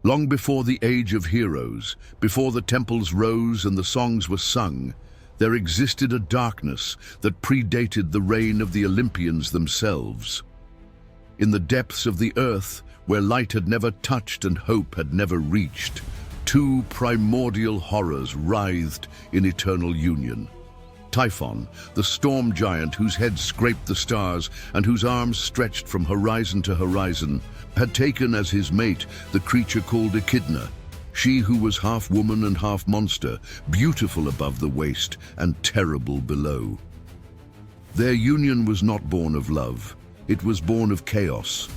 Long before the age of heroes, before the temples rose and the songs were sung, there existed a darkness that predated the reign of the Olympians themselves. In the depths of the earth, where light had never touched and hope had never reached, two primordial horrors writhed in eternal union. Typhon, the storm giant whose head scraped the stars and whose arms stretched from horizon to horizon, had taken as his mate the creature called Echidna, she who was half woman and half monster, beautiful above the waist and terrible below. Their union was not born of love, it was born of chaos,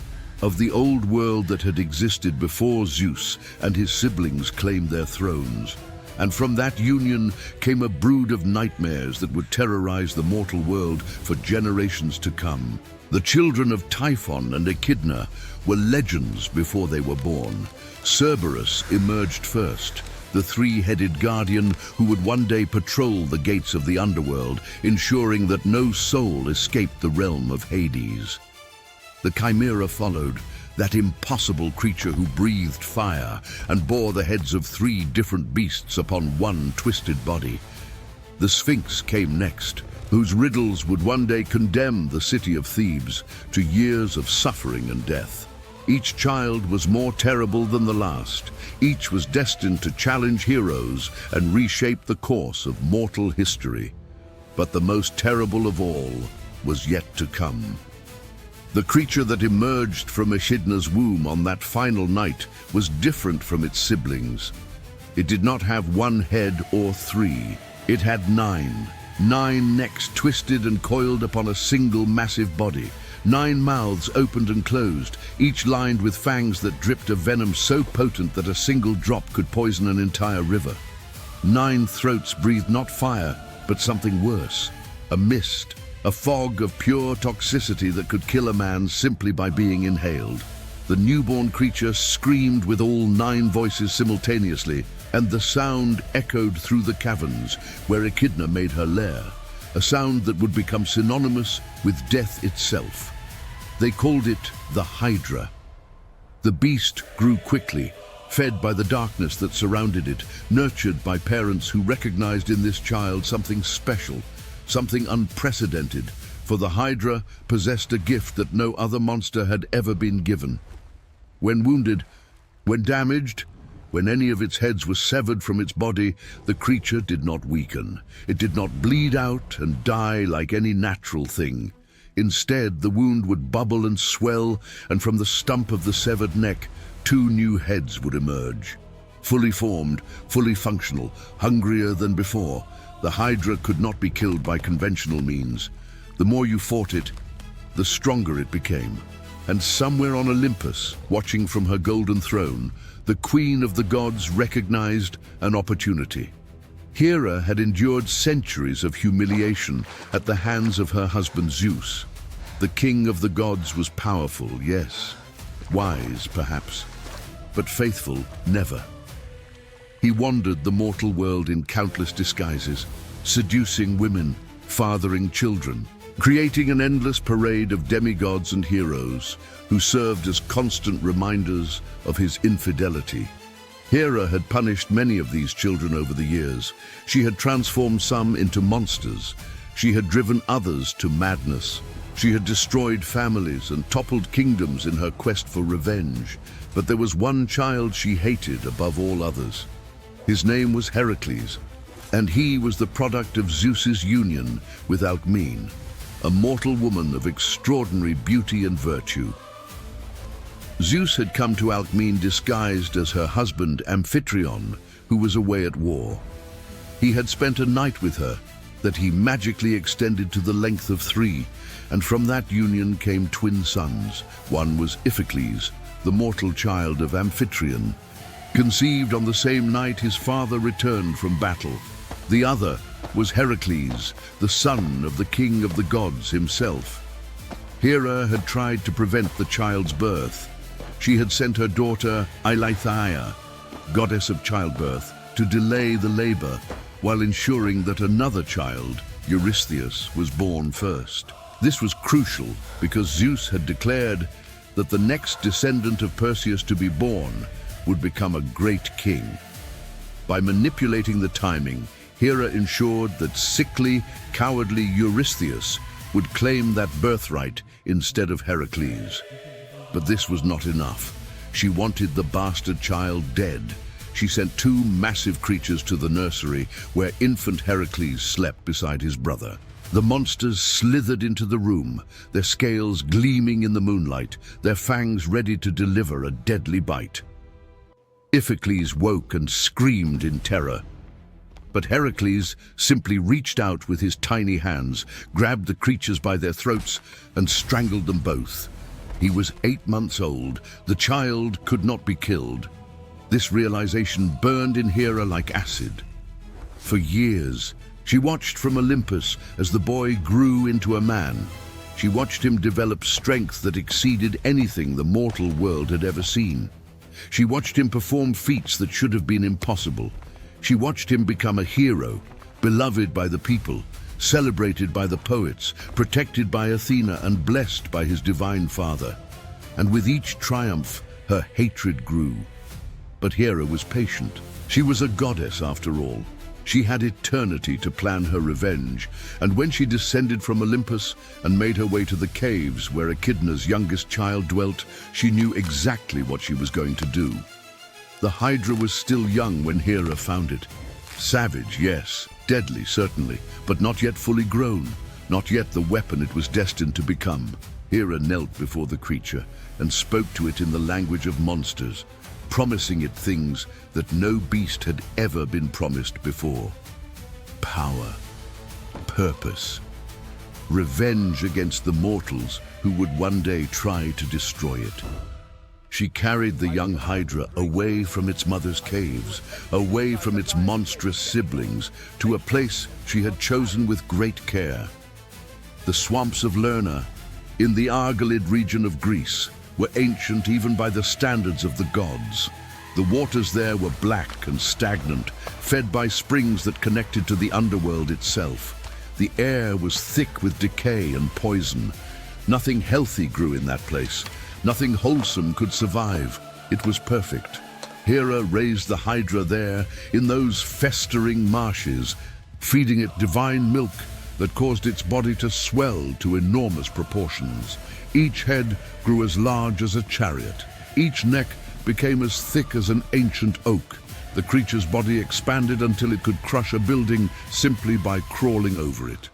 of the old world that had existed before Zeus and his siblings claimed their thrones. And from that union came a brood of nightmares that would terrorize the mortal world for generations to come. The children of Typhon and Echidna were legends before they were born. Cerberus emerged first, the three-headed guardian who would one day patrol the gates of the underworld, ensuring that no soul escaped the realm of Hades. The Chimera followed, that impossible creature who breathed fire and bore the heads of three different beasts upon one twisted body. The Sphinx came next, whose riddles would one day condemn the city of Thebes to years of suffering and death. Each child was more terrible than the last. Each was destined to challenge heroes and reshape the course of mortal history. But the most terrible of all was yet to come. The creature that emerged from Echidna's womb on that final night was different from its siblings. It did not have one head or three. It had nine necks twisted and coiled upon a single massive body. 9 mouths opened and closed, each lined with fangs that dripped a venom so potent that a single drop could poison an entire river. 9 throats breathed not fire, but something worse, a mist, a fog of pure toxicity that could kill a man simply by being inhaled. The newborn creature screamed with all 9 voices simultaneously, and the sound echoed through the caverns where Echidna made her lair, a sound that would become synonymous with death itself. They called it the HYDRA. The beast grew quickly, fed by the darkness that surrounded it, nurtured by parents who recognized in this child something special, something unprecedented, for the HYDRA possessed a gift that no other monster had ever been given. When wounded, when damaged, when any of its heads was severed from its body, the creature did not weaken. It did not bleed out and die like any natural thing. Instead, the wound would bubble and swell, and from the stump of the severed neck, 2 new heads would emerge. Fully formed, fully functional, hungrier than before, the HYDRA could not be killed by conventional means. The more you fought it, the stronger it became. And somewhere on Olympus, watching from her golden throne, the queen of the gods recognized an opportunity. Hera had endured centuries of humiliation at the hands of her husband Zeus. The king of the gods was powerful, yes, wise perhaps, but faithful never. He wandered the mortal world in countless disguises, seducing women, fathering children, creating an endless parade of demigods and heroes who served as constant reminders of his infidelity. Hera had punished many of these children over the years. She had transformed some into monsters. She had driven others to madness. She had destroyed families and toppled kingdoms in her quest for revenge. But there was one child she hated above all others. His name was Heracles, and he was the product of Zeus's union with Alcmene, a mortal woman of extraordinary beauty and virtue. Zeus had come to Alcmene disguised as her husband Amphitryon, who was away at war. He had spent a night with her that he magically extended to the length of 3, and from that union came twin sons. One was Iphicles, the mortal child of Amphitryon. Conceived on the same night his father returned from battle. The other was Heracles, the son of the king of the gods himself. Hera had tried to prevent the child's birth. She had sent her daughter Eileithyia, goddess of childbirth, to delay the labor while ensuring that another child, Eurystheus, was born first. This was crucial because Zeus had declared that the next descendant of Perseus to be born would become a great king. By manipulating the timing, Hera ensured that sickly, cowardly Eurystheus would claim that birthright instead of Heracles. But this was not enough. She wanted the bastard child dead. She sent two massive creatures to the nursery where infant Heracles slept beside his brother. The monsters slithered into the room, their scales gleaming in the moonlight, their fangs ready to deliver a deadly bite. Iphicles woke and screamed in terror. But Heracles simply reached out with his tiny hands, grabbed the creatures by their throats, and strangled them both. He was 8 months old. The child could not be killed. This realization burned in Hera like acid. For years, she watched from Olympus as the boy grew into a man. She watched him develop strength that exceeded anything the mortal world had ever seen. She watched him perform feats that should have been impossible. She watched him become a hero, beloved by the people, celebrated by the poets, protected by Athena, and blessed by his divine father. And with each triumph, her hatred grew. But Hera was patient. She was a goddess after all. She had eternity to plan her revenge, and when she descended from Olympus and made her way to the caves where Echidna's youngest child dwelt, she knew exactly what she was going to do. The Hydra was still young when Hera found it. Savage, yes, deadly, certainly, but not yet fully grown, not yet the weapon it was destined to become. Hera knelt before the creature and spoke to it in the language of monsters, promising it things that no beast had ever been promised before. Power, purpose, revenge against the mortals who would one day try to destroy it. She carried the young Hydra away from its mother's caves, away from its monstrous siblings, to a place she had chosen with great care. The swamps of Lerna, in the Argolid region of Greece, were ancient even by the standards of the gods. The waters there were black and stagnant, fed by springs that connected to the underworld itself. The air was thick with decay and poison. Nothing healthy grew in that place. Nothing wholesome could survive. It was perfect. Hera raised the Hydra there, in those festering marshes, feeding it divine milk that caused its body to swell to enormous proportions. Each head grew as large as a chariot. Each neck became as thick as an ancient oak. The creature's body expanded until it could crush a building simply by crawling over it.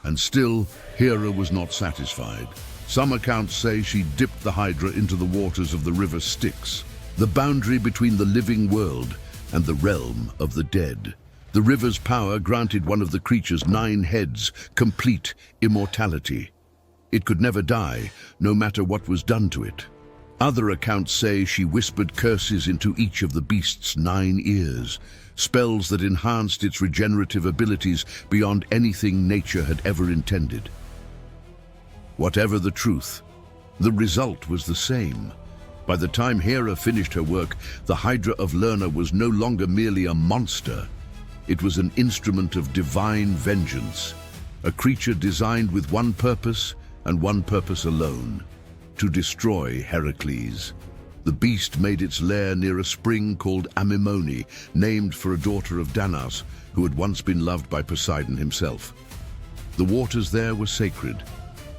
And still, Hera was not satisfied. Some accounts say she dipped the Hydra into the waters of the river Styx, the boundary between the living world and the realm of the dead. The river's power granted one of the creature's 9 heads complete immortality. It could never die, no matter what was done to it. Other accounts say she whispered curses into each of the beast's 9 ears, spells that enhanced its regenerative abilities beyond anything nature had ever intended. Whatever the truth, the result was the same. By the time Hera finished her work, the Hydra of Lerna was no longer merely a monster. It was an instrument of divine vengeance, a creature designed with one purpose and one purpose alone: to destroy Heracles. The beast made its lair near a spring called Amymone, named for a daughter of Danaus, who had once been loved by Poseidon himself. The waters there were sacred,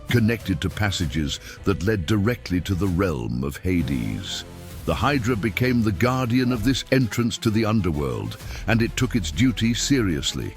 connected to passages that led directly to the realm of Hades. The Hydra became the guardian of this entrance to the underworld, and it took its duty seriously.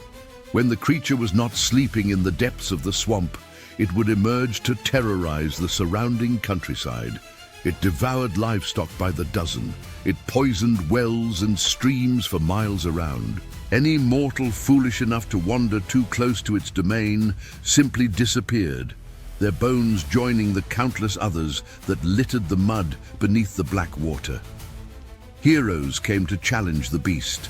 When the creature was not sleeping in the depths of the swamp, it would emerge to terrorize the surrounding countryside. It devoured livestock by the dozen. It poisoned wells and streams for miles around. Any mortal foolish enough to wander too close to its domain simply disappeared, their bones joining the countless others that littered the mud beneath the black water. Heroes came to challenge the beast,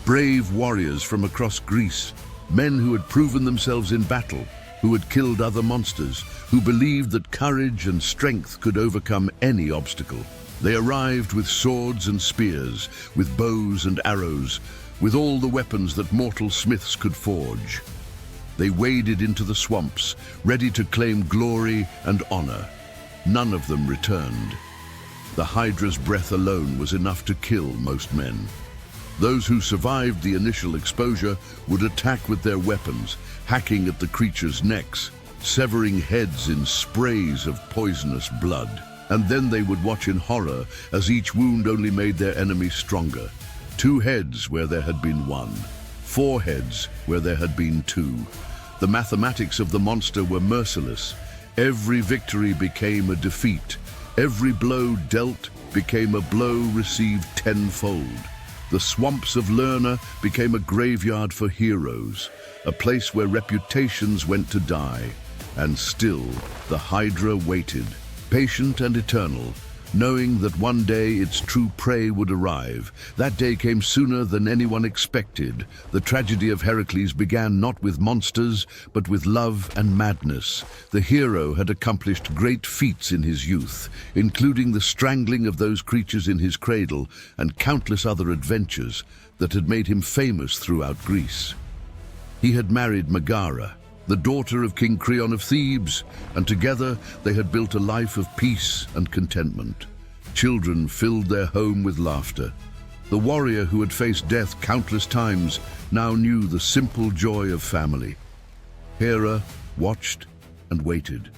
brave warriors from across Greece, men who had proven themselves in battle, who had killed other monsters, who believed that courage and strength could overcome any obstacle. They arrived with swords and spears, with bows and arrows, with all the weapons that mortal smiths could forge. They waded into the swamps, ready to claim glory and honor. None of them returned. The Hydra's breath alone was enough to kill most men. Those who survived the initial exposure would attack with their weapons, hacking at the creature's necks, severing heads in sprays of poisonous blood. And then they would watch in horror as each wound only made their enemy stronger. 2 heads where there had been 1, 4 heads where there had been 2. The mathematics of the monster were merciless. Every victory became a defeat. Every blow dealt became a blow received tenfold. The swamps of Lerna became a graveyard for heroes, a place where reputations went to die. And still, the Hydra waited, patient and eternal, knowing that one day its true prey would arrive. That day came sooner than anyone expected. The tragedy of Heracles began not with monsters, but with love and madness. The hero had accomplished great feats in his youth, including the strangling of those creatures in his cradle and countless other adventures that had made him famous throughout Greece. He had married Megara, the daughter of King Creon of Thebes, and together they had built a life of peace and contentment. Children filled their home with laughter. The warrior who had faced death countless times now knew the simple joy of family. Hera watched and waited.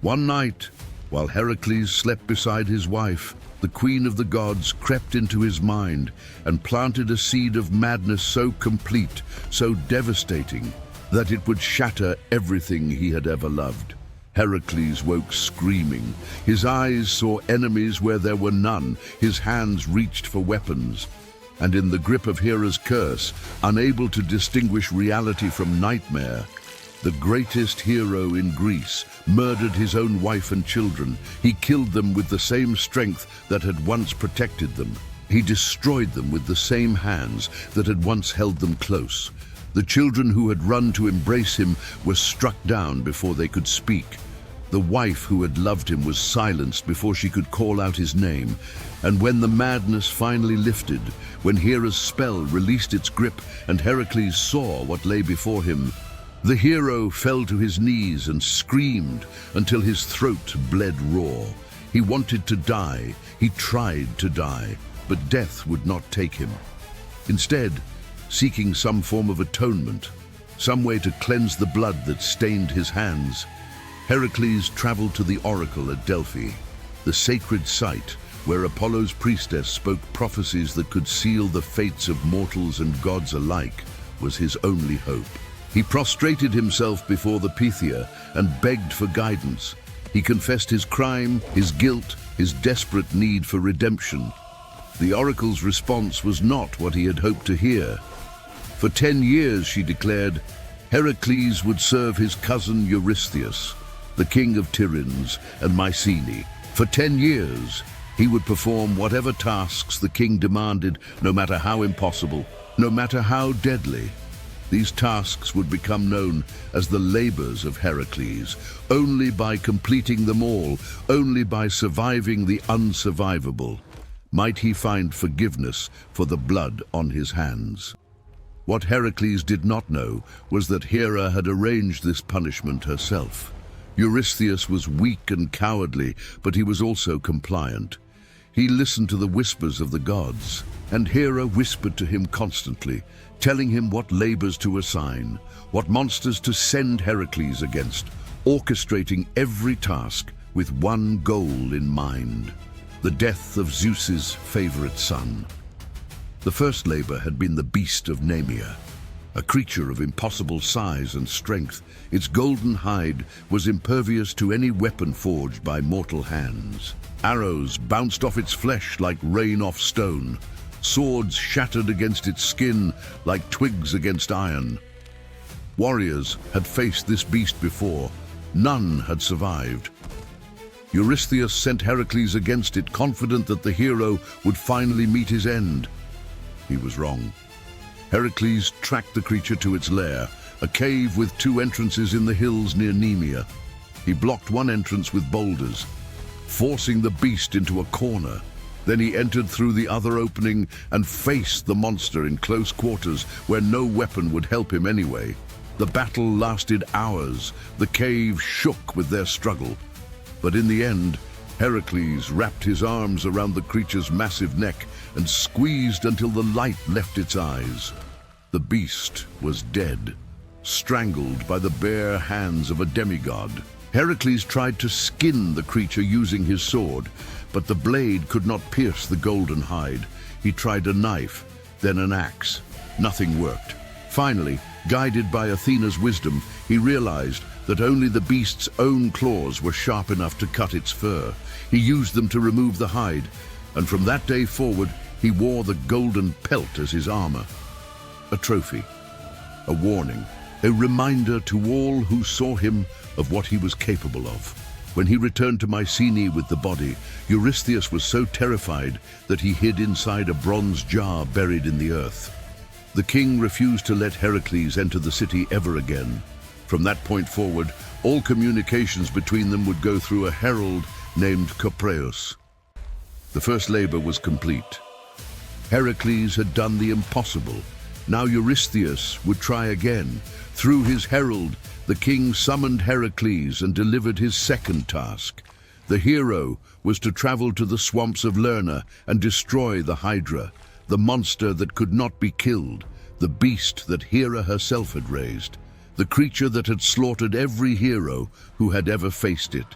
One night, while Heracles slept beside his wife, the queen of the gods crept into his mind and planted a seed of madness so complete, so devastating, that it would shatter everything he had ever loved. Heracles woke screaming. His eyes saw enemies where there were none. His hands reached for weapons. And in the grip of Hera's curse, unable to distinguish reality from nightmare, the greatest hero in Greece murdered his own wife and children. He killed them with the same strength that had once protected them. He destroyed them with the same hands that had once held them close. The children who had run to embrace him were struck down before they could speak. The wife who had loved him was silenced before she could call out his name. And when the madness finally lifted, when Hera's spell released its grip and Heracles saw what lay before him, the hero fell to his knees and screamed until his throat bled raw. He wanted to die, he tried to die, but death would not take him. Instead, seeking some form of atonement, some way to cleanse the blood that stained his hands, Heracles traveled to the oracle at Delphi, the sacred site where Apollo's priestess spoke prophecies that could seal the fates of mortals and gods alike, was his only hope. He prostrated himself before the Pythia and begged for guidance. He confessed his crime, his guilt, his desperate need for redemption. The oracle's response was not what he had hoped to hear. For 10 years, she declared, Heracles would serve his cousin Eurystheus, the king of Tiryns and Mycenae. For 10 years, he would perform whatever tasks the king demanded, no matter how impossible, no matter how deadly. These tasks would become known as the labors of Heracles. Only by completing them all, only by surviving the unsurvivable, might he find forgiveness for the blood on his hands. What Heracles did not know was that Hera had arranged this punishment herself. Eurystheus was weak and cowardly, but he was also compliant. He listened to the whispers of the gods, and Hera whispered to him constantly, telling him what labors to assign, what monsters to send Heracles against, orchestrating every task with one goal in mind: the death of Zeus's favorite son. The first labor had been the beast of Nemea, a creature of impossible size and strength. Its golden hide was impervious to any weapon forged by mortal hands. Arrows bounced off its flesh like rain off stone. Swords shattered against its skin like twigs against iron. Warriors had faced this beast before. None had survived. Eurystheus sent Heracles against it, confident that the hero would finally meet his end. He was wrong. Heracles tracked the creature to its lair, a cave with 2 entrances in the hills near Nemea. He blocked one entrance with boulders, forcing the beast into a corner. Then he entered through the other opening and faced the monster in close quarters where no weapon would help him anyway. The battle lasted hours. The cave shook with their struggle. But in the end, Heracles wrapped his arms around the creature's massive neck and squeezed until the light left its eyes. The beast was dead, strangled by the bare hands of a demigod. Heracles tried to skin the creature using his sword, but the blade could not pierce the golden hide. He tried a knife, then an axe. Nothing worked. Finally, guided by Athena's wisdom, he realized that only the beast's own claws were sharp enough to cut its fur. He used them to remove the hide, and from that day forward, he wore the golden pelt as his armor. A trophy, a warning, a reminder to all who saw him of what he was capable of. When he returned to Mycenae with the body, Eurystheus was so terrified that he hid inside a bronze jar buried in the earth. The king refused to let Heracles enter the city ever again. From that point forward, all communications between them would go through a herald named Copreus. The first labor was complete. Heracles had done the impossible. Now Eurystheus would try again. Through his herald, the king summoned Heracles and delivered his second task. The hero was to travel to the swamps of Lerna and destroy the HYDRA, the monster that could not be killed, the beast that Hera herself had raised, the creature that had slaughtered every hero who had ever faced it.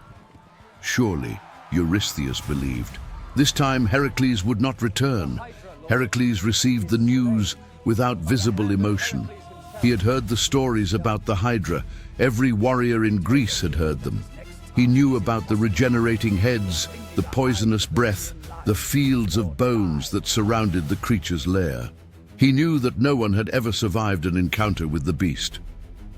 Surely, Eurystheus believed. This time Heracles would not return. Heracles received the news without visible emotion. He had heard the stories about the HYDRA. Every warrior in Greece had heard them. He knew about the regenerating heads, the poisonous breath, the fields of bones that surrounded the creature's lair. He knew that no one had ever survived an encounter with the beast.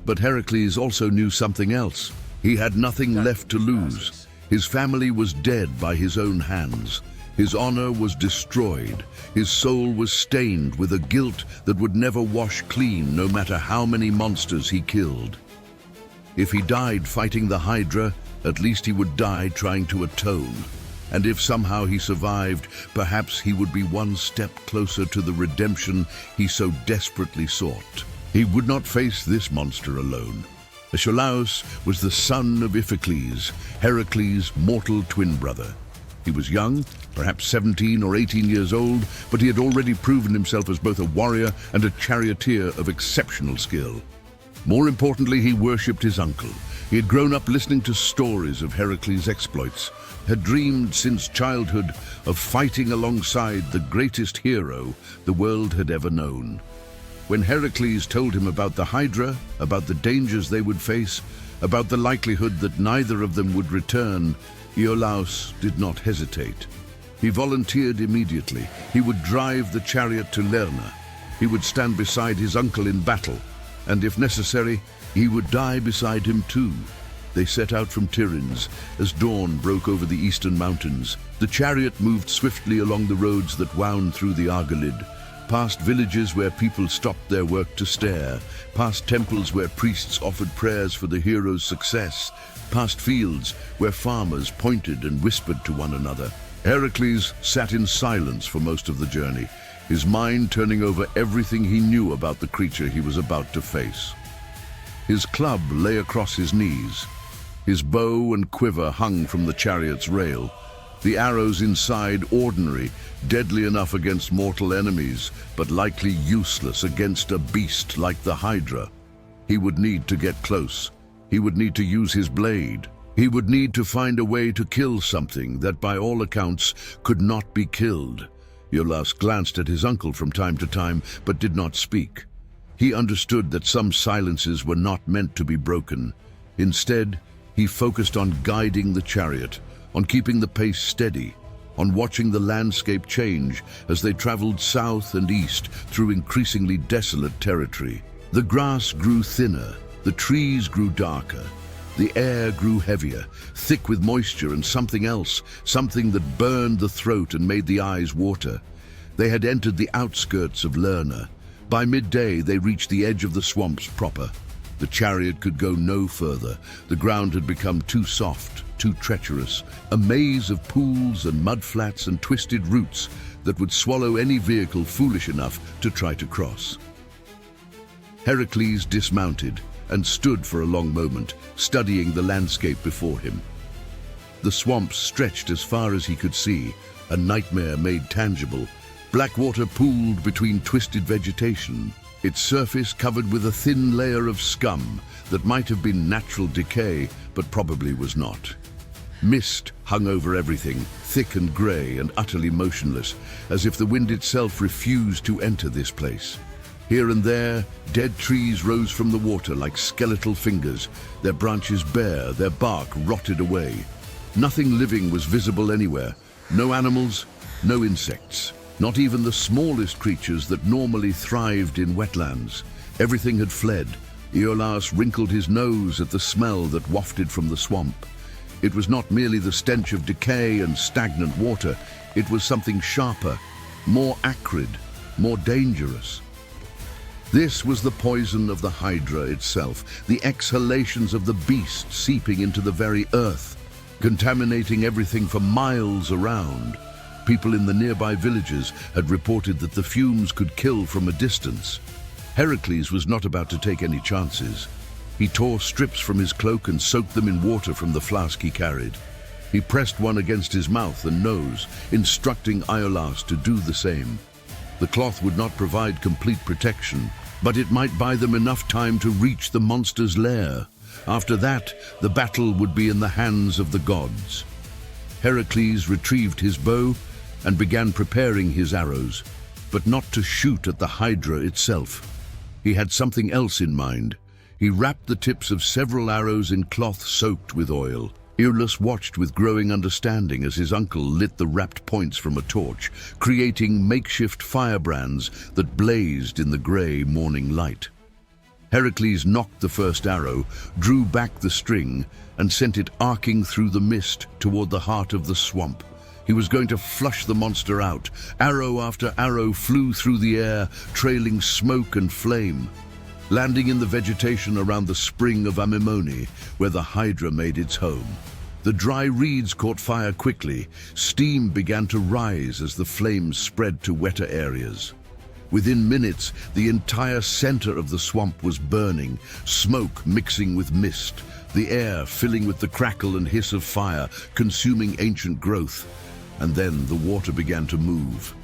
But Heracles also knew something else. He had nothing left to lose. His family was dead by his own hands. His honor was destroyed. His soul was stained with a guilt that would never wash clean, no matter how many monsters he killed. If he died fighting the HYDRA, at least he would die trying to atone. And if somehow he survived, perhaps he would be one step closer to the redemption he so desperately sought. He would not face this monster alone. Iolaus was the son of Iphicles, Heracles' mortal twin brother. He was young, perhaps 17 or 18 years old, but he had already proven himself as both a warrior and a charioteer of exceptional skill. More importantly, he worshipped his uncle. He had grown up listening to stories of Heracles' exploits, had dreamed since childhood of fighting alongside the greatest hero the world had ever known. When Heracles told him about the HYDRA, about the dangers they would face, about the likelihood that neither of them would return, Iolaus did not hesitate. He volunteered immediately. He would drive the chariot to Lerna. He would stand beside his uncle in battle, and if necessary, he would die beside him too. They set out from Tiryns as dawn broke over the eastern mountains. The chariot moved swiftly along the roads that wound through the Argolid, past villages where people stopped their work to stare, past temples where priests offered prayers for the hero's success, past fields where farmers pointed and whispered to one another. Heracles sat in silence for most of the journey, his mind turning over everything he knew about the creature he was about to face. His club lay across his knees. His bow and quiver hung from the chariot's rail. The arrows inside ordinary, deadly enough against mortal enemies, but likely useless against a beast like the HYDRA. He would need to get close. He would need to use his blade. He would need to find a way to kill something that, by all accounts, could not be killed. Iolaus glanced at his uncle from time to time, but did not speak. He understood that some silences were not meant to be broken. Instead, he focused on guiding the chariot, on keeping the pace steady, on watching the landscape change as they traveled south and east through increasingly desolate territory. The grass grew thinner, the trees grew darker, the air grew heavier, thick with moisture and something else, something that burned the throat and made the eyes water. They had entered the outskirts of Lerna. By midday, they reached the edge of the swamps proper. The chariot could go no further. The ground had become too soft, too treacherous, a maze of pools and mudflats and twisted roots that would swallow any vehicle foolish enough to try to cross. Heracles dismounted and stood for a long moment, studying the landscape before him. The swamp stretched as far as he could see, a nightmare made tangible. Black water pooled between twisted vegetation, its surface covered with a thin layer of scum that might have been natural decay, but probably was not. Mist hung over everything, thick and grey and utterly motionless, as if the wind itself refused to enter this place. Here and there, dead trees rose from the water like skeletal fingers, their branches bare, their bark rotted away. Nothing living was visible anywhere, no animals, no insects, not even the smallest creatures that normally thrived in wetlands. Everything had fled. Iolaus wrinkled his nose at the smell that wafted from the swamp. It was not merely the stench of decay and stagnant water, it was something sharper, more acrid, more dangerous. This was the poison of the HYDRA itself, the exhalations of the beast seeping into the very earth, contaminating everything for miles around. People in the nearby villages had reported that the fumes could kill from a distance. Heracles was not about to take any chances. He tore strips from his cloak and soaked them in water from the flask he carried. He pressed one against his mouth and nose, instructing Iolaus to do the same. The cloth would not provide complete protection, but it might buy them enough time to reach the monster's lair. After that, the battle would be in the hands of the gods. Heracles retrieved his bow and began preparing his arrows, but not to shoot at the HYDRA itself. He had something else in mind. He wrapped the tips of several arrows in cloth soaked with oil. Iolaus watched with growing understanding as his uncle lit the wrapped points from a torch, creating makeshift firebrands that blazed in the grey morning light. Heracles knocked the first arrow, drew back the string, and sent it arcing through the mist toward the heart of the swamp. He was going to flush the monster out. Arrow after arrow flew through the air, trailing smoke and flame. Landing in the vegetation around the spring of Anemone, where the HYDRA made its home. The dry reeds caught fire quickly. Steam began to rise as the flames spread to wetter areas. Within minutes, the entire center of the swamp was burning, smoke mixing with mist, the air filling with the crackle and hiss of fire, consuming ancient growth. And then the water began to move.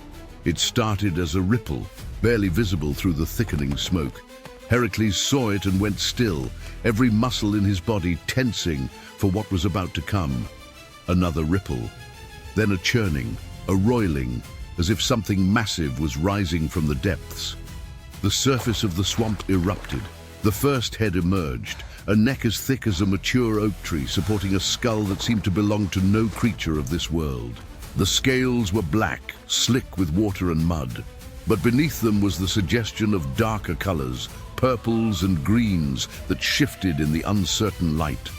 It started as a ripple, barely visible through the thickening smoke. Heracles saw it and went still, every muscle in his body tensing for what was about to come. Another ripple, then a churning, a roiling, as if something massive was rising from the depths. The surface of the swamp erupted. The first head emerged, a neck as thick as a mature oak tree supporting a skull that seemed to belong to no creature of this world. The scales were black, slick with water and mud, but beneath them was the suggestion of darker colors, purples and greens that shifted in the uncertain light.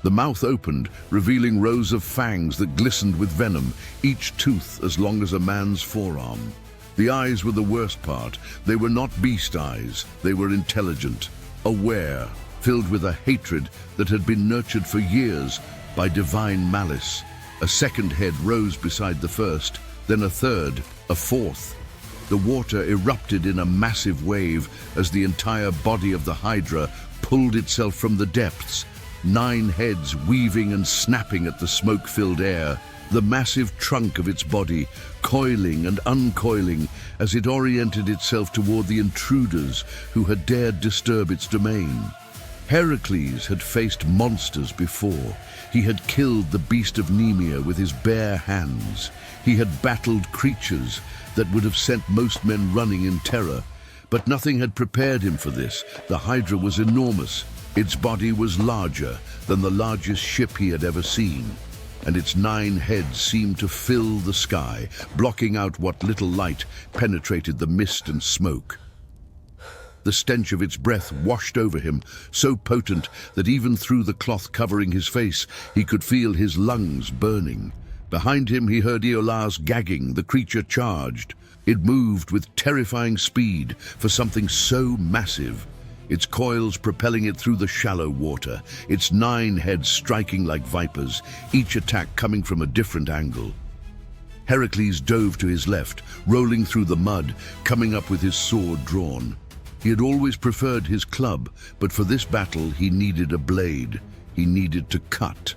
The mouth opened, revealing rows of fangs that glistened with venom, each tooth as long as a man's forearm. The eyes were the worst part. They were not beast eyes. They were intelligent, aware, filled with a hatred that had been nurtured for years by divine malice. A second head rose beside the first, then a third, a fourth. The water erupted in a massive wave as the entire body of the HYDRA pulled itself from the depths, 9 heads weaving and snapping at the smoke-filled air, the massive trunk of its body coiling and uncoiling as it oriented itself toward the intruders who had dared disturb its domain. Heracles had faced monsters before. He had killed the beast of Nemea with his bare hands. He had battled creatures that would have sent most men running in terror. But nothing had prepared him for this. The HYDRA was enormous. Its body was larger than the largest ship he had ever seen, and its 9 heads seemed to fill the sky, blocking out what little light penetrated the mist and smoke. The stench of its breath washed over him, so potent that even through the cloth covering his face, he could feel his lungs burning. Behind him he heard Iolaus gagging. The creature charged. It moved with terrifying speed for something so massive, its coils propelling it through the shallow water, its 9 heads striking like vipers, each attack coming from a different angle. Heracles dove to his left, rolling through the mud, coming up with his sword drawn. He had always preferred his club, but for this battle he needed a blade. He needed to cut.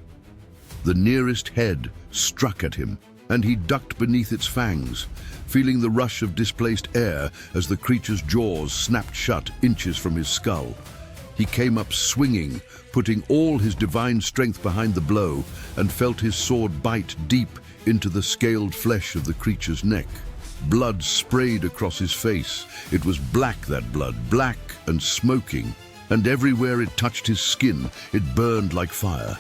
The nearest head struck at him, and he ducked beneath its fangs, feeling the rush of displaced air as the creature's jaws snapped shut inches from his skull. He came up swinging, putting all his divine strength behind the blow, and felt his sword bite deep into the scaled flesh of the creature's neck. Blood sprayed across his face. It was black, that blood, black and smoking, and everywhere it touched his skin, it burned like fire.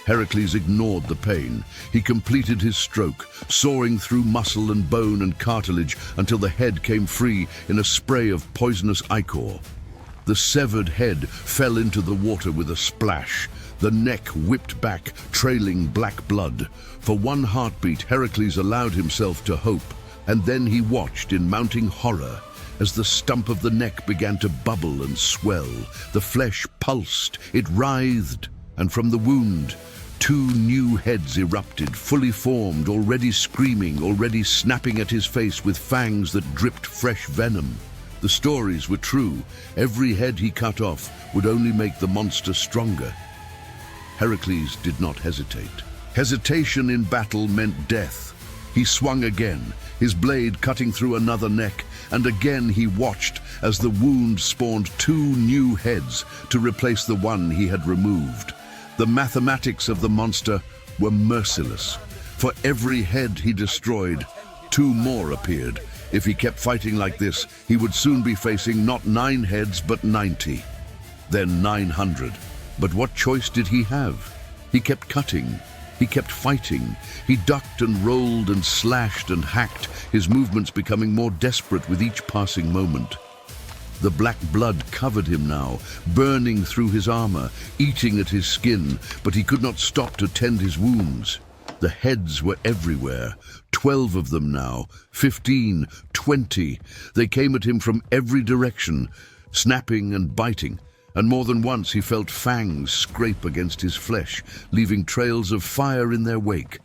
Heracles ignored the pain. He completed his stroke, soaring through muscle and bone and cartilage until the head came free in a spray of poisonous ichor. The severed head fell into the water with a splash. The neck whipped back, trailing black blood. For one heartbeat, Heracles allowed himself to hope, and then he watched in mounting horror as the stump of the neck began to bubble and swell. The flesh pulsed, it writhed, and from the wound, two new heads erupted, fully formed, already screaming, already snapping at his face with fangs that dripped fresh venom. The stories were true. Every head he cut off would only make the monster stronger. Heracles did not hesitate. Hesitation in battle meant death. He swung again, his blade cutting through another neck, and again he watched as the wound spawned two new heads to replace the one he had removed. The mathematics of the monster were merciless. For every head he destroyed, two more appeared. If he kept fighting like this, he would soon be facing not 9 heads, but 90. Then 900. But what choice did he have? He kept cutting. He kept fighting. He ducked and rolled and slashed and hacked, his movements becoming more desperate with each passing moment. The black blood covered him now, burning through his armor, eating at his skin, but he could not stop to tend his wounds. The heads were everywhere, 12 of them now, 15, 20. They came at him from every direction, snapping and biting, and more than once he felt fangs scrape against his flesh, leaving trails of fire in their wake.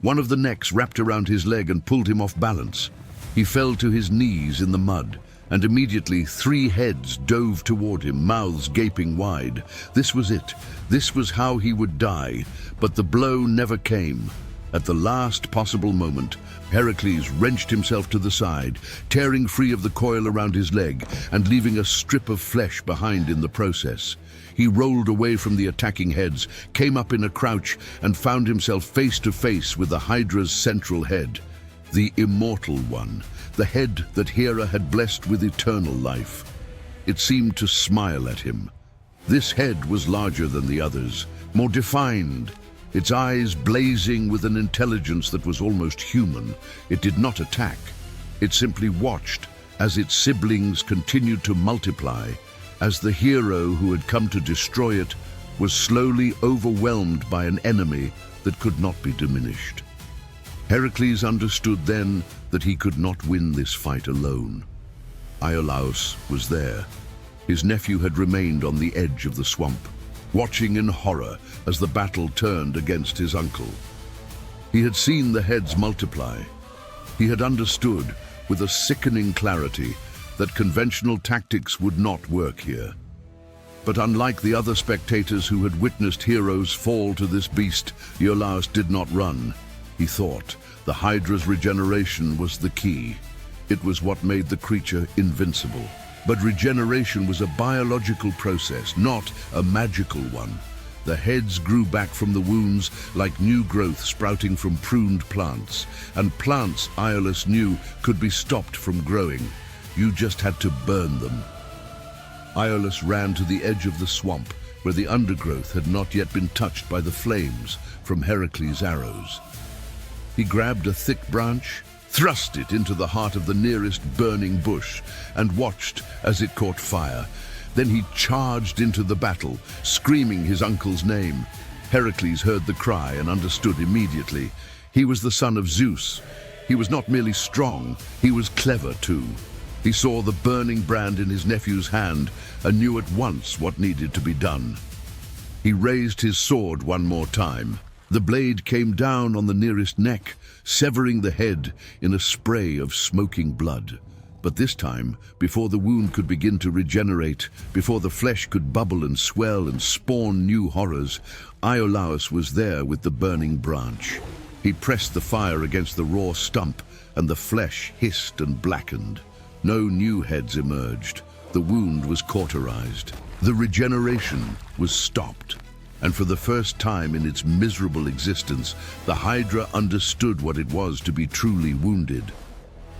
One of the necks wrapped around his leg and pulled him off balance. He fell to his knees in the mud, and immediately 3 heads dove toward him, mouths gaping wide. This was it. This was how he would die, but the blow never came. At the last possible moment, Heracles wrenched himself to the side, tearing free of the coil around his leg and leaving a strip of flesh behind in the process. He rolled away from the attacking heads, came up in a crouch, and found himself face to face with the Hydra's central head, the Immortal one, the head that Hera had blessed with eternal life. It seemed to smile at him. This head was larger than the others, more defined, its eyes blazing with an intelligence that was almost human. It did not attack. It simply watched as its siblings continued to multiply, as the hero who had come to destroy it was slowly overwhelmed by an enemy that could not be diminished. Heracles understood then that he could not win this fight alone. Iolaus was there. His nephew had remained on the edge of the swamp, watching in horror as the battle turned against his uncle. He had seen the heads multiply. He had understood with a sickening clarity that conventional tactics would not work here. But unlike the other spectators who had witnessed heroes fall to this beast, Iolaus did not run. He thought. The Hydra's regeneration was the key. It was what made the creature invincible. But regeneration was a biological process, not a magical one. The heads grew back from the wounds like new growth sprouting from pruned plants. And plants, Iolaus knew, could be stopped from growing. You just had to burn them. Iolaus ran to the edge of the swamp, where the undergrowth had not yet been touched by the flames from Heracles' arrows. He grabbed a thick branch, thrust it into the heart of the nearest burning bush, and watched as it caught fire. Then he charged into the battle, screaming his uncle's name. Heracles heard the cry and understood immediately. He was the son of Zeus. He was not merely strong, he was clever too. He saw the burning brand in his nephew's hand and knew at once what needed to be done. He raised his sword one more time. The blade came down on the nearest neck, severing the head in a spray of smoking blood. But this time, before the wound could begin to regenerate, before the flesh could bubble and swell and spawn new horrors, Iolaus was there with the burning branch. He pressed the fire against the raw stump, and the flesh hissed and blackened. No new heads emerged. The wound was cauterized. The regeneration was stopped. And for the first time in its miserable existence, the Hydra understood what it was to be truly wounded.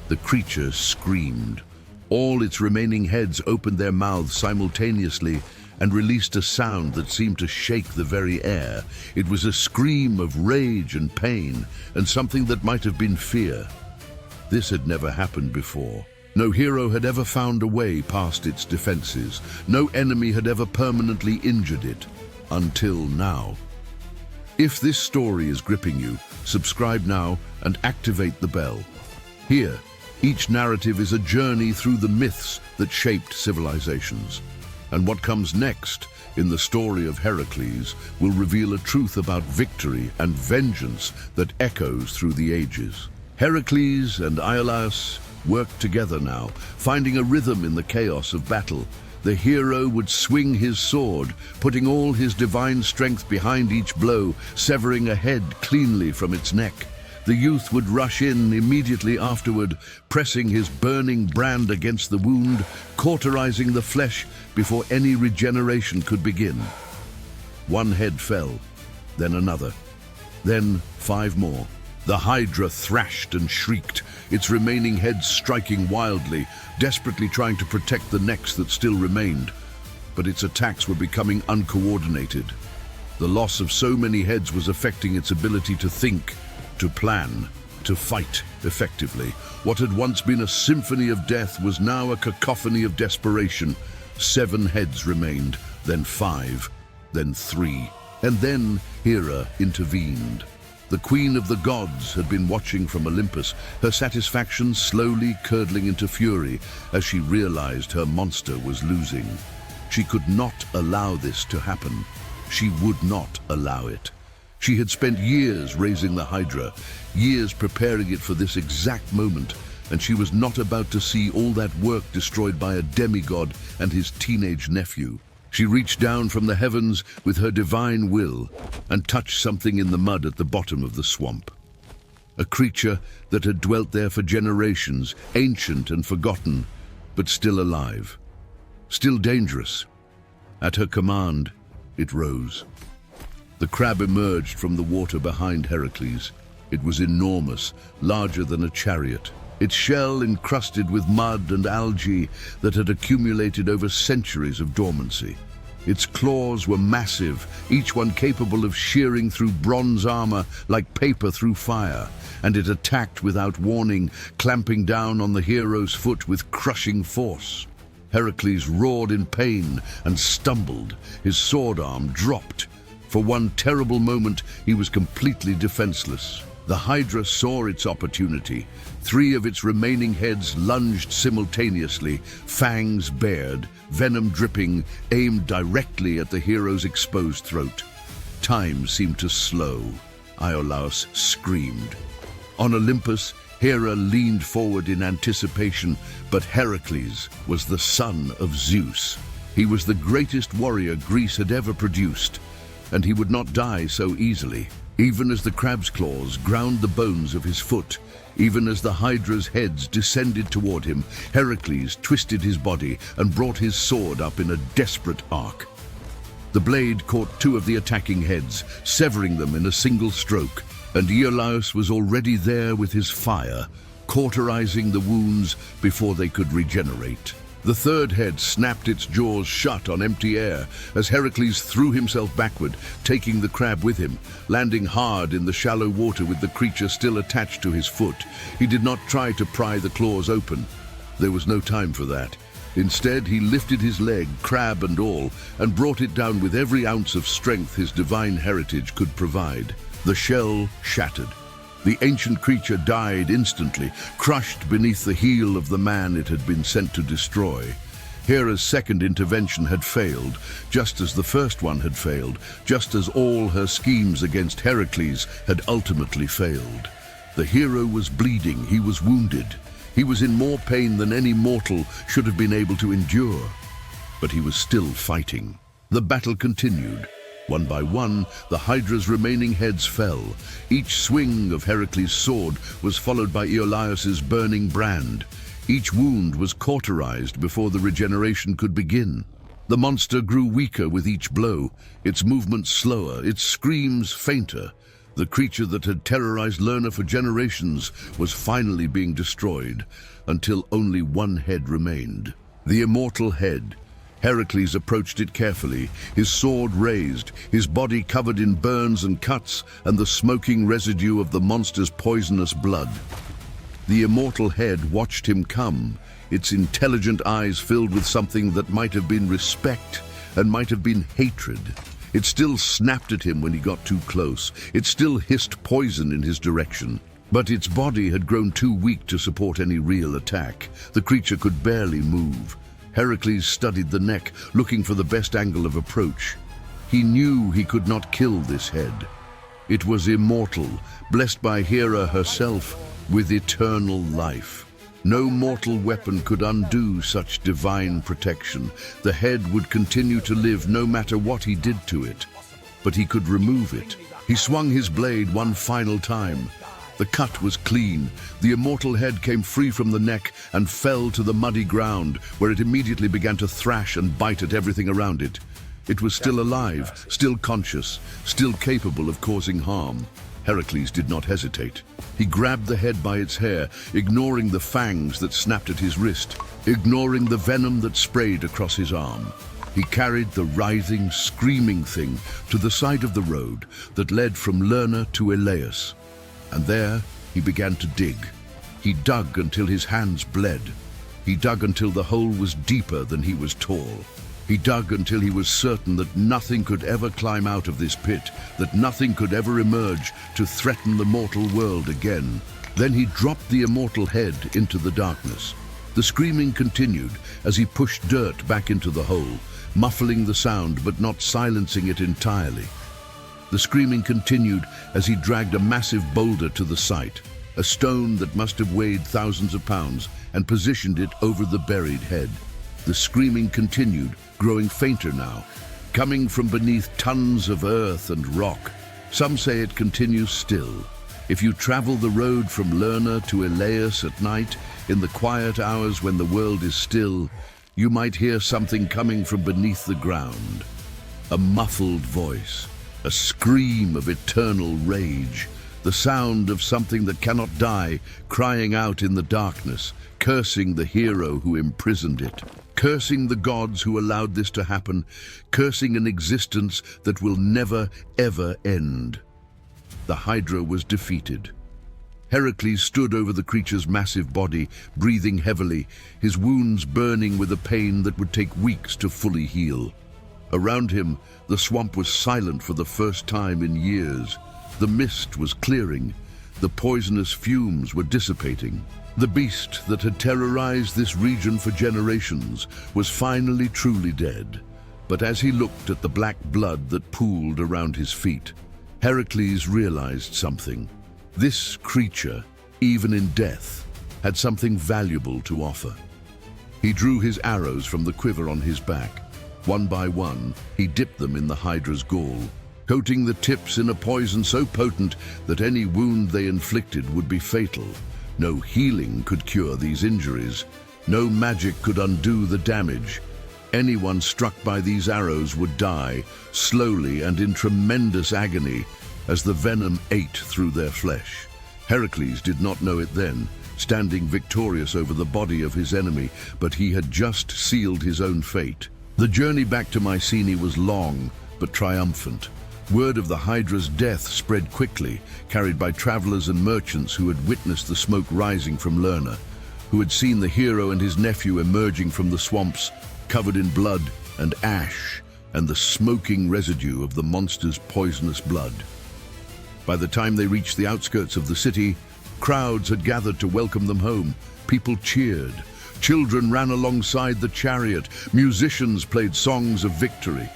The creature screamed. All its remaining heads opened their mouths simultaneously and released a sound that seemed to shake the very air. It was a scream of rage and pain, and something that might have been fear. This had never happened before. No hero had ever found a way past its defenses. No enemy had ever permanently injured it. Until now. If this story is gripping you, subscribe now and activate the bell. Here, each narrative is a journey through the myths that shaped civilizations. And what comes next in the story of Heracles will reveal a truth about victory and vengeance that echoes through the ages. Heracles and Iolaus work together now, finding a rhythm in the chaos of battle. The hero would swing his sword, putting all his divine strength behind each blow, severing a head cleanly from its neck. The youth would rush in immediately afterward, pressing his burning brand against the wound, cauterizing the flesh before any regeneration could begin. One head fell, then another, then 5 more. The Hydra thrashed and shrieked, its remaining heads striking wildly, desperately trying to protect the necks that still remained. But its attacks were becoming uncoordinated. The loss of so many heads was affecting its ability to think, to plan, to fight effectively. What had once been a symphony of death was now a cacophony of desperation. 7 heads remained, then 5, then 3, and then Hera intervened. The Queen of the Gods had been watching from Olympus, her satisfaction slowly curdling into fury as she realized her monster was losing. She could not allow this to happen. She would not allow it. She had spent years raising the Hydra, years preparing it for this exact moment, and she was not about to see all that work destroyed by a demigod and his teenage nephew. She reached down from the heavens with her divine will and touched something in the mud at the bottom of the swamp. A creature that had dwelt there for generations, ancient and forgotten, but still alive, still dangerous. At her command, it rose. The crab emerged from the water behind Heracles. It was enormous, larger than a chariot, its shell encrusted with mud and algae that had accumulated over centuries of dormancy. Its claws were massive, each one capable of shearing through bronze armor like paper through fire, and it attacked without warning, clamping down on the hero's foot with crushing force. Heracles roared in pain and stumbled. His sword arm dropped. For one terrible moment, he was completely defenseless. The Hydra saw its opportunity. 3 of its remaining heads lunged simultaneously, fangs bared, venom dripping, aimed directly at the hero's exposed throat. Time seemed to slow. Iolaus screamed. On Olympus, Hera leaned forward in anticipation, but Heracles was the son of Zeus. He was the greatest warrior Greece had ever produced, and he would not die so easily. Even as the crab's claws ground the bones of his foot, even as the Hydra's heads descended toward him, Heracles twisted his body and brought his sword up in a desperate arc. The blade caught 2 of the attacking heads, severing them in a single stroke, and Iolaus was already there with his fire, cauterizing the wounds before they could regenerate. The 3rd head snapped its jaws shut on empty air as Heracles threw himself backward, taking the crab with him, landing hard in the shallow water with the creature still attached to his foot. He did not try to pry the claws open. There was no time for that. Instead, he lifted his leg, crab and all, and brought it down with every ounce of strength his divine heritage could provide. The shell shattered. The ancient creature died instantly, crushed beneath the heel of the man it had been sent to destroy. Hera's second intervention had failed, just as the first one had failed, just as all her schemes against Heracles had ultimately failed. The hero was bleeding, he was wounded. He was in more pain than any mortal should have been able to endure. But he was still fighting. The battle continued. One by one, the Hydra's remaining heads fell. Each swing of Heracles' sword was followed by Iolaus's burning brand. Each wound was cauterized before the regeneration could begin. The monster grew weaker with each blow, its movements slower, its screams fainter. The creature that had terrorized Lerna for generations was finally being destroyed, until only one head remained. The immortal head. Heracles approached it carefully, his sword raised, his body covered in burns and cuts, and the smoking residue of the monster's poisonous blood. The immortal head watched him come, its intelligent eyes filled with something that might have been respect and might have been hatred. It still snapped at him when he got too close. It still hissed poison in his direction. But its body had grown too weak to support any real attack. The creature could barely move. Heracles studied the neck, looking for the best angle of approach. He knew he could not kill this head. It was immortal, blessed by Hera herself with eternal life. No mortal weapon could undo such divine protection. The head would continue to live no matter what he did to it. But he could remove it. He swung his blade one final time. The cut was clean. The immortal head came free from the neck and fell to the muddy ground, where it immediately began to thrash and bite at everything around it. It was still alive, still conscious, still capable of causing harm. Heracles did not hesitate. He grabbed the head by its hair, ignoring the fangs that snapped at his wrist, ignoring the venom that sprayed across his arm. He carried the writhing, screaming thing to the side of the road that led from Lerna to Elaeus. And there he began to dig. He dug until his hands bled. He dug until the hole was deeper than he was tall. He dug until he was certain that nothing could ever climb out of this pit, that nothing could ever emerge to threaten the mortal world again. Then he dropped the immortal head into the darkness. The screaming continued as he pushed dirt back into the hole, muffling the sound but not silencing it entirely. The screaming continued as he dragged a massive boulder to the site, a stone that must have weighed thousands of pounds, and positioned it over the buried head. The screaming continued, growing fainter now, coming from beneath tons of earth and rock. Some say it continues still. If you travel the road from Lerna to Elaeus at night, in the quiet hours when the world is still, you might hear something coming from beneath the ground. A muffled voice, a scream of eternal rage, the sound of something that cannot die, crying out in the darkness, cursing the hero who imprisoned it, cursing the gods who allowed this to happen, cursing an existence that will never, ever end. The Hydra was defeated. Heracles stood over the creature's massive body, breathing heavily, his wounds burning with a pain that would take weeks to fully heal. Around him, the swamp was silent for the first time in years. The mist was clearing. The poisonous fumes were dissipating. The beast that had terrorized this region for generations was finally truly dead. But as he looked at the black blood that pooled around his feet, Heracles realized something. This creature, even in death, had something valuable to offer. He drew his arrows from the quiver on his back. One by one, he dipped them in the Hydra's gall, coating the tips in a poison so potent that any wound they inflicted would be fatal. No healing could cure these injuries. No magic could undo the damage. Anyone struck by these arrows would die, slowly and in tremendous agony, as the venom ate through their flesh. Heracles did not know it then, standing victorious over the body of his enemy, but he had just sealed his own fate. The journey back to Mycenae was long, but triumphant. Word of the Hydra's death spread quickly, carried by travelers and merchants who had witnessed the smoke rising from Lerna, who had seen the hero and his nephew emerging from the swamps, covered in blood and ash and the smoking residue of the monster's poisonous blood. By the time they reached the outskirts of the city, crowds had gathered to welcome them home. People cheered. Children ran alongside the chariot. Musicians played songs of victory.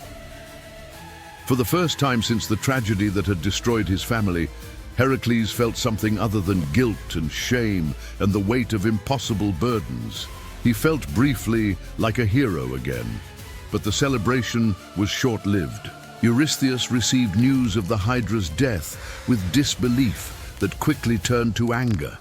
For the first time since the tragedy that had destroyed his family, Heracles felt something other than guilt and shame and the weight of impossible burdens. He felt briefly like a hero again, but the celebration was short-lived. Eurystheus received news of the Hydra's death with disbelief that quickly turned to anger.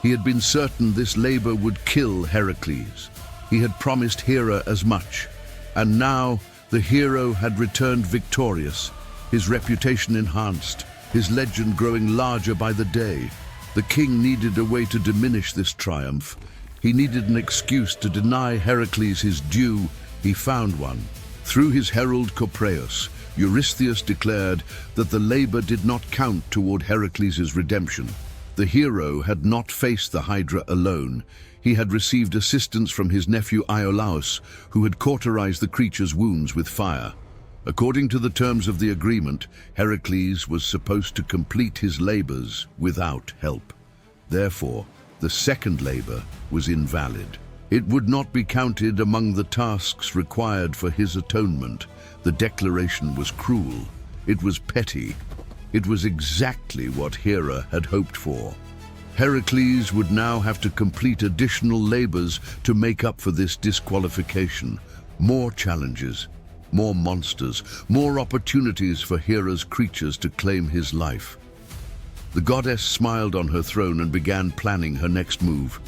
He had been certain this labor would kill Heracles. He had promised Hera as much, and now the hero had returned victorious, his reputation enhanced, his legend growing larger by the day. The king needed a way to diminish this triumph. He needed an excuse to deny Heracles his due. He found one. Through his herald Copreus, Eurystheus declared that the labor did not count toward Heracles' redemption. The hero had not faced the Hydra alone. He had received assistance from his nephew Iolaus, who had cauterized the creature's wounds with fire. According to the terms of the agreement, Heracles was supposed to complete his labors without help. Therefore, the second labor was invalid. It would not be counted among the tasks required for his atonement. The declaration was cruel. It was petty. It was exactly what Hera had hoped for. Heracles would now have to complete additional labors to make up for this disqualification. More challenges, more monsters, more opportunities for Hera's creatures to claim his life. The goddess smiled on her throne and began planning her next move.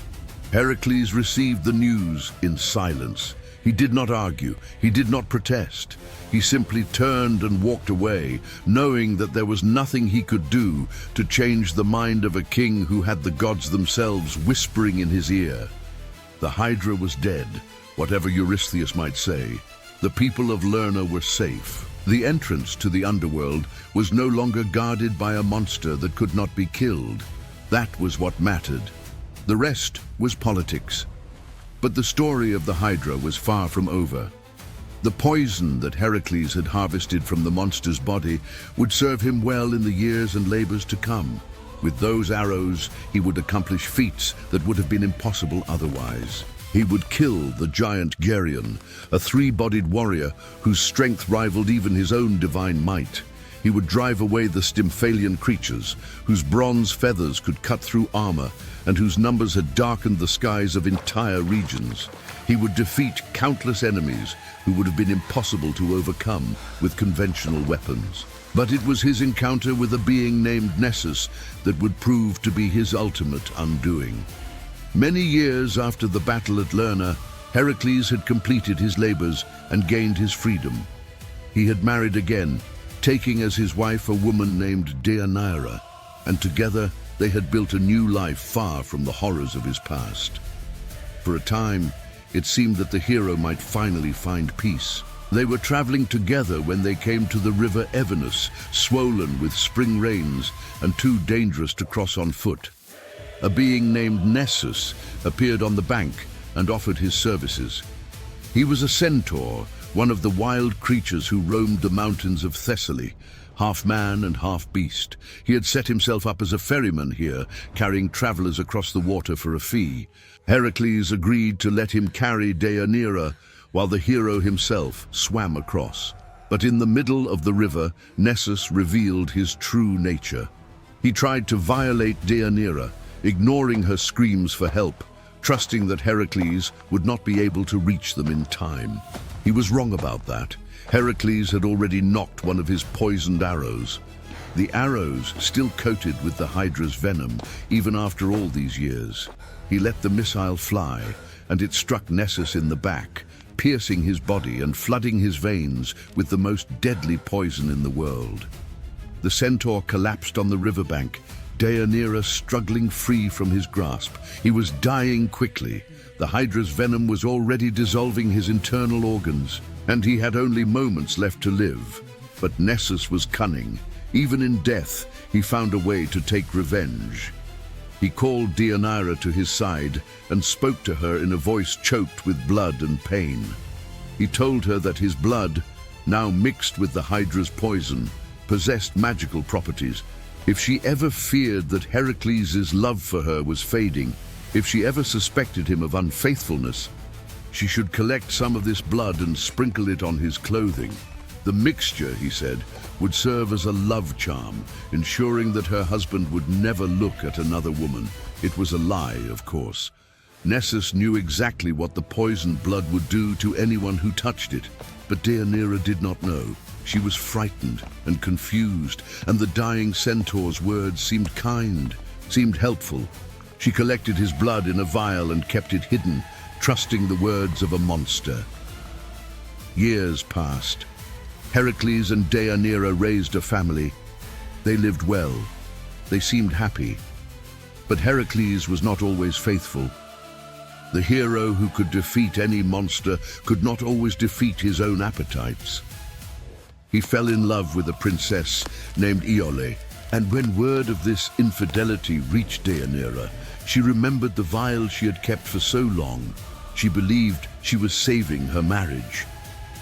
Heracles received the news in silence. He did not argue. He did not protest. He simply turned and walked away, knowing that there was nothing he could do to change the mind of a king who had the gods themselves whispering in his ear. The Hydra was dead, whatever Eurystheus might say. The people of Lerna were safe. The entrance to the underworld was no longer guarded by a monster that could not be killed. That was what mattered. The rest was politics. But the story of the Hydra was far from over. The poison that Heracles had harvested from the monster's body would serve him well in the years and labors to come. With those arrows, he would accomplish feats that would have been impossible otherwise. He would kill the giant Geryon, a three-bodied warrior whose strength rivaled even his own divine might. He would drive away the Stymphalian creatures, whose bronze feathers could cut through armor and whose numbers had darkened the skies of entire regions. He would defeat countless enemies who would have been impossible to overcome with conventional weapons. But it was his encounter with a being named Nessus that would prove to be his ultimate undoing. Many years after the battle at Lerna, Heracles had completed his labors and gained his freedom. He had married again, taking as his wife a woman named Deianira, and together they had built a new life far from the horrors of his past. For a time, it seemed that the hero might finally find peace. They were traveling together when they came to the river Evenus, swollen with spring rains and too dangerous to cross on foot. A being named Nessus appeared on the bank and offered his services. He was a centaur, one of the wild creatures who roamed the mountains of Thessaly, half man and half beast. He had set himself up as a ferryman here, carrying travelers across the water for a fee. Heracles agreed to let him carry Deianira, while the hero himself swam across. But in the middle of the river, Nessus revealed his true nature. He tried to violate Deianira, ignoring her screams for help, trusting that Heracles would not be able to reach them in time. He was wrong about that. Heracles had already knocked one of his poisoned arrows. The arrows still coated with the Hydra's venom, even after all these years. He let the missile fly, and it struck Nessus in the back, piercing his body and flooding his veins with the most deadly poison in the world. The centaur collapsed on the riverbank, Deianira struggling free from his grasp. He was dying quickly. The Hydra's venom was already dissolving his internal organs, and he had only moments left to live. But Nessus was cunning. Even in death, he found a way to take revenge. He called Deianira to his side and spoke to her in a voice choked with blood and pain. He told her that his blood, now mixed with the Hydra's poison, possessed magical properties. If she ever feared that Heracles' love for her was fading, if she ever suspected him of unfaithfulness, she should collect some of this blood and sprinkle it on his clothing. The mixture, he said, would serve as a love charm, ensuring that her husband would never look at another woman. It was a lie, of course. Nessus knew exactly what the poisoned blood would do to anyone who touched it, but Deianira did not know. She was frightened and confused, and the dying centaur's words seemed kind, seemed helpful. She collected his blood in a vial and kept it hidden, trusting the words of a monster. Years passed. Heracles and Deianira raised a family. They lived well. They seemed happy. But Heracles was not always faithful. The hero who could defeat any monster could not always defeat his own appetites. He fell in love with a princess named Iole, and when word of this infidelity reached Deianira, she remembered the vial she had kept for so long. She believed she was saving her marriage.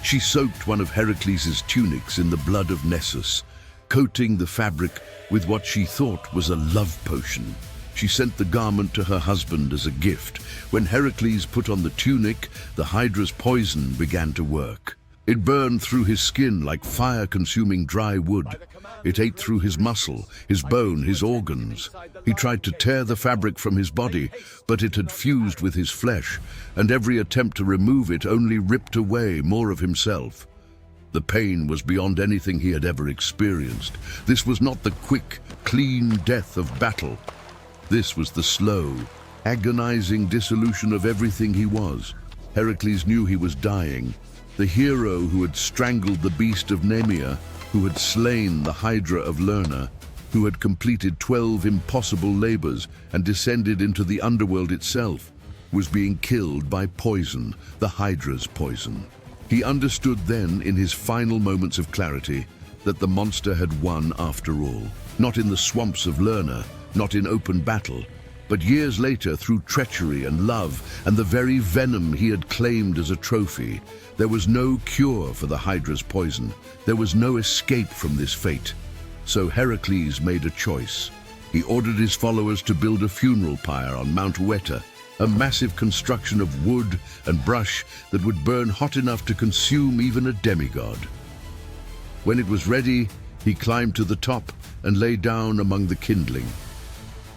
She soaked one of Heracles' tunics in the blood of Nessus, coating the fabric with what she thought was a love potion. She sent the garment to her husband as a gift. When Heracles put on the tunic, the Hydra's poison began to work. It burned through his skin like fire-consuming dry wood. It ate through his muscle, his bone, his organs. He tried to tear the fabric from his body, but it had fused with his flesh, and every attempt to remove it only ripped away more of himself. The pain was beyond anything he had ever experienced. This was not the quick, clean death of battle. This was the slow, agonizing dissolution of everything he was. Heracles knew he was dying. The hero who had strangled the beast of Nemea, who had slain the Hydra of Lerna, who had completed 12 impossible labors and descended into the underworld itself, was being killed by poison, the Hydra's poison. He understood then, in his final moments of clarity, that the monster had won after all. Not in the swamps of Lerna, not in open battle, but years later through treachery and love and the very venom he had claimed as a trophy. There was no cure for the Hydra's poison. There was no escape from this fate. So Heracles made a choice. He ordered his followers to build a funeral pyre on Mount Weta, a massive construction of wood and brush that would burn hot enough to consume even a demigod. When it was ready, he climbed to the top and lay down among the kindling.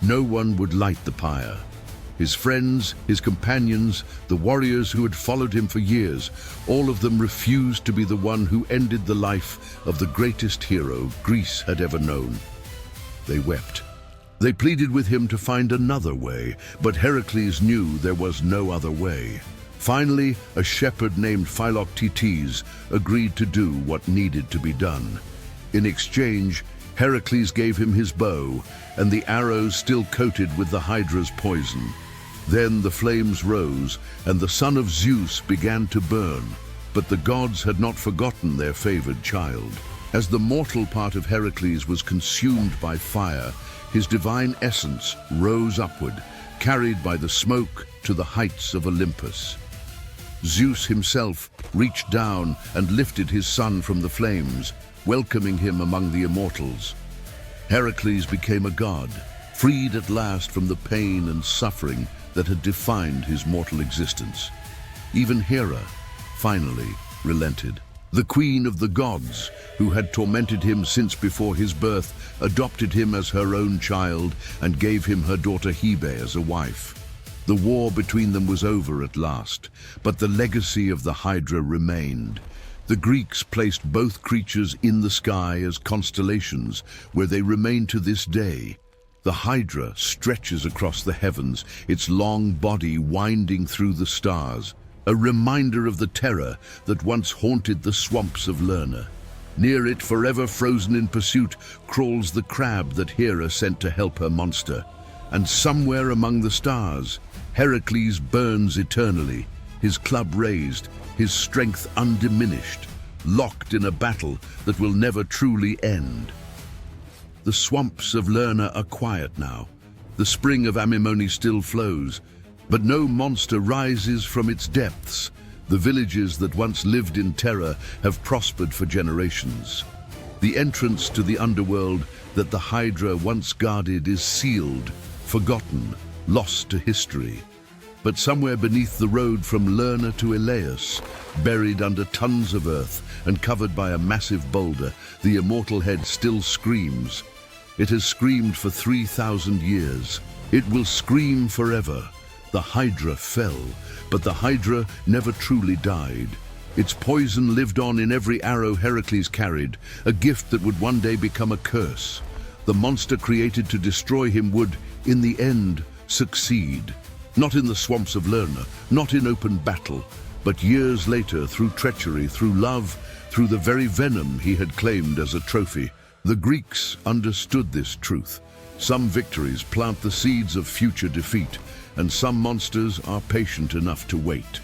No one would light the pyre. His friends, his companions, the warriors who had followed him for years, all of them refused to be the one who ended the life of the greatest hero Greece had ever known. They wept. They pleaded with him to find another way, but Heracles knew there was no other way. Finally, a shepherd named Philoctetes agreed to do what needed to be done. In exchange, Heracles gave him his bow and the arrows still coated with the Hydra's poison. Then the flames rose, and the son of Zeus began to burn. But the gods had not forgotten their favored child. As the mortal part of Heracles was consumed by fire, his divine essence rose upward, carried by the smoke to the heights of Olympus. Zeus himself reached down and lifted his son from the flames, welcoming him among the immortals. Heracles became a god, freed at last from the pain and suffering that had defined his mortal existence. Even Hera, finally, relented. The queen of the gods, who had tormented him since before his birth, adopted him as her own child and gave him her daughter Hebe as a wife. The war between them was over at last, but the legacy of the Hydra remained. The Greeks placed both creatures in the sky as constellations, where they remain to this day. The Hydra stretches across the heavens, its long body winding through the stars, a reminder of the terror that once haunted the swamps of Lerna. Near it, forever frozen in pursuit, crawls the crab that Hera sent to help her monster. And somewhere among the stars, Heracles burns eternally, his club raised, his strength undiminished, locked in a battle that will never truly end. The swamps of Lerna are quiet now. The spring of Amymone still flows, but no monster rises from its depths. The villages that once lived in terror have prospered for generations. The entrance to the underworld that the Hydra once guarded is sealed, forgotten, lost to history. But somewhere beneath the road from Lerna to Eleus, buried under tons of earth and covered by a massive boulder, the immortal head still screams. It has screamed for 3,000 years. It will scream forever. The HYDRA fell, but the HYDRA never truly died. Its poison lived on in every arrow Heracles carried, a gift that would one day become a curse. The monster created to destroy him would, in the end, succeed. Not in the swamps of Lerna, not in open battle, but years later, through treachery, through love, through the very venom he had claimed as a trophy. The Greeks understood this truth. Some victories plant the seeds of future defeat, and some monsters are patient enough to wait.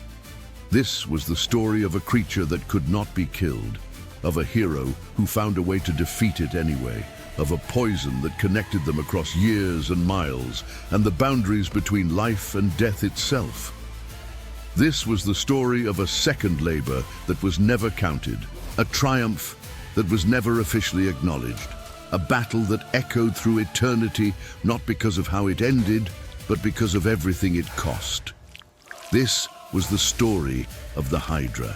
This was the story of a creature that could not be killed, of a hero who found a way to defeat it anyway, of a poison that connected them across years and miles, and the boundaries between life and death itself. This was the story of a second labor that was never counted, a triumph that was never officially acknowledged, a battle that echoed through eternity, not because of how it ended, but because of everything it cost. This was the story of the HYDRA,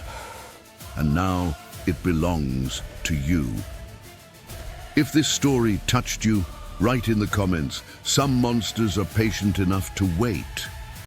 and now it belongs to you. If this story touched you, write in the comments, some monsters are patient enough to wait.